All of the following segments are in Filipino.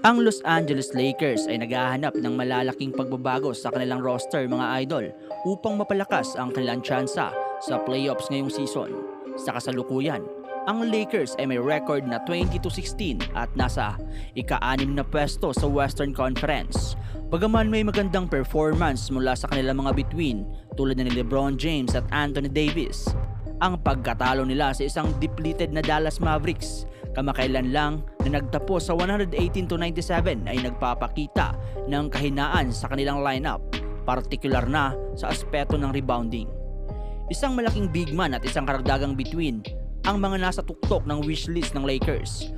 Ang Los Angeles Lakers ay naghahanap ng malalaking pagbabago sa kanilang roster mga idol upang mapalakas ang kanilang tsansa sa playoffs ngayong season. Sa kasalukuyan, ang Lakers ay may record na 20-16 at nasa ika-6 na pwesto sa Western Conference. Bagaman may magandang performance mula sa kanilang mga bituin tulad ni LeBron James at Anthony Davis, ang pagkatalo nila sa isang depleted na Dallas Mavericks kamakailan lang na nagtapos sa 118-97 ay nagpapakita ng kahinaan sa kanilang lineup, partikular na sa aspeto ng rebounding. Isang malaking big man at isang karagdagang bituin ang mga nasa tuktok ng wishlist ng Lakers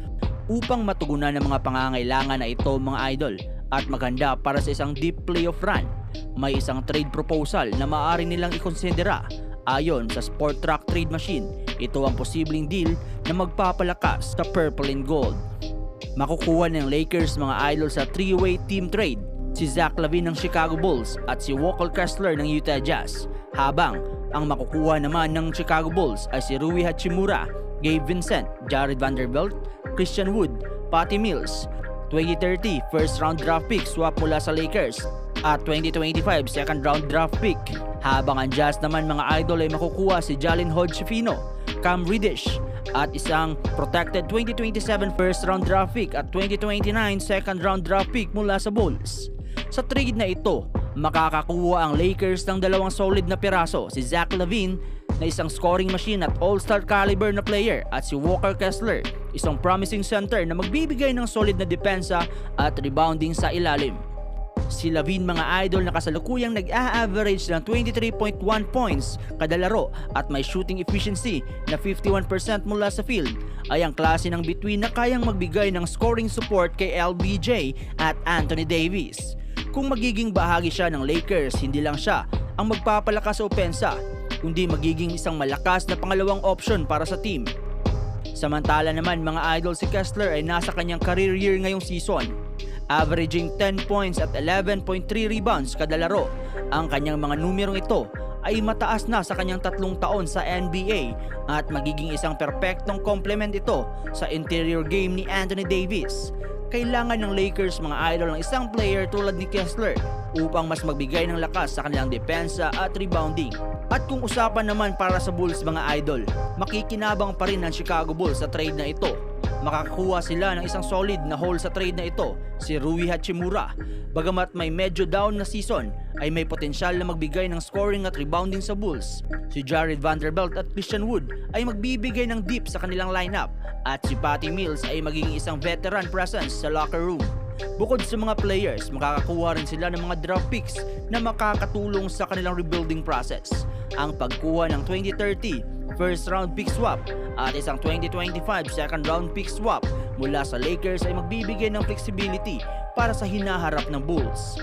upang matugunan ng mga pangangailangan na ito mga idol at maganda para sa isang deep playoff run. May isang trade proposal na maaari nilang ikonsidera. Ayon sa Sport Track Trade Machine, ito ang posibleng deal na magpapalakas sa Purple and Gold. Makukuha ng Lakers mga idol sa three-way team trade si Zach LaVine ng Chicago Bulls at si Walker Kessler ng Utah Jazz, habang ang makukuha naman ng Chicago Bulls ay si Rui Hachimura, Gabe Vincent, Jared Vanderbilt, Christian Wood, Patty Mills, 2030 first round draft pick swap mula sa Lakers at 2025 second round draft pick. Habang ang Jazz naman mga idol ay makukuha si Jalen Hood-Schifino, Cam Reddish at isang protected 2027 first round draft pick at 2029 second round draft pick mula sa Bulls. Sa trade na ito, makakakuha ang Lakers ng dalawang solid na piraso, si Zach LaVine na isang scoring machine at all-star caliber na player at si Walker Kessler, isang promising center na magbibigay ng solid na depensa at rebounding sa ilalim. Si LaVine mga idol na kasalukuyang nag-a-average ng 23.1 points kada laro at may shooting efficiency na 51% mula sa field, ay ang klase ng bituin na kayang magbigay ng scoring support kay LBJ at Anthony Davis. Kung magiging bahagi siya ng Lakers, hindi lang siya ang magpapalakas sa opensa, kundi magiging isang malakas na pangalawang option para sa team. Samantala naman mga idol, si Kessler ay nasa kanyang career year ngayong season, averaging 10 points at 11.3 rebounds kada laro. Ang kanyang mga numerong ito ay mataas na sa kanyang 3 taon sa NBA at magiging isang perpektong complement ito sa interior game ni Anthony Davis. Kailangan ng Lakers mga idol ng isang player tulad ni Kessler upang mas magbigay ng lakas sa kanilang depensa at rebounding. At kung usapan naman para sa Bulls mga idol, makikinabang pa rin ng Chicago Bulls sa trade na ito. Makakakuha sila ng isang solid na haul sa trade na ito, si Rui Hachimura. Bagamat may medyo down na season, ay may potensyal na magbigay ng scoring at rebounding sa Bulls. Si Jared Vanderbilt at Christian Wood ay magbibigay ng deep sa kanilang lineup at si Patty Mills ay magiging isang veteran presence sa locker room. Bukod sa mga players, makakakuha rin sila ng mga draft picks na makakatulong sa kanilang rebuilding process. Ang pagkuha ng 2030 first round pick swap at isang 2025 second round pick swap mula sa Lakers ay magbibigay ng flexibility para sa hinaharap ng Bulls.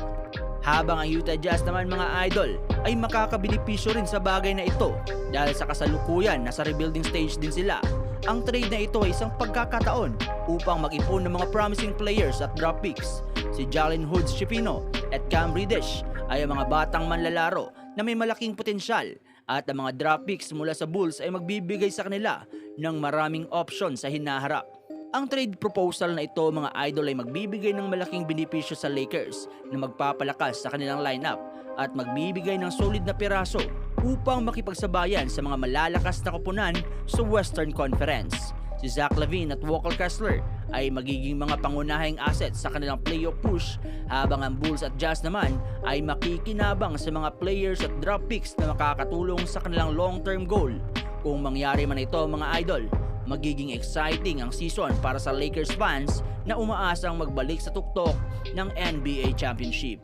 Habang ang Utah Jazz naman mga idol ay makakabenepisyo rin sa bagay na ito dahil sa kasalukuyan nasa rebuilding stage din sila. Ang trade na ito ay isang pagkakataon upang mag-ipon ng mga promising players at draft picks. Si Jalen Hood-Schifino at Cam Reddish ay ang mga batang manlalaro na may malaking potensyal at ang mga draft picks mula sa Bulls ay magbibigay sa kanila ng maraming option sa hinaharap. Ang trade proposal na ito mga idol ay magbibigay ng malaking benepisyo sa Lakers na magpapalakas sa kanilang lineup at magbibigay ng solid na piraso upang makipagsabayan sa mga malalakas na koponan sa Western Conference. Si Zach LaVine at Walker Kessler ay magiging mga pangunahing assets sa kanilang playoff push, habang ang Bulls at Jazz naman ay makikinabang sa mga players at draft picks na makakatulong sa kanilang long-term goal. Kung mangyari man ito mga idol, magiging exciting ang season para sa Lakers fans na umaasang magbalik sa tuktok ng NBA Championship.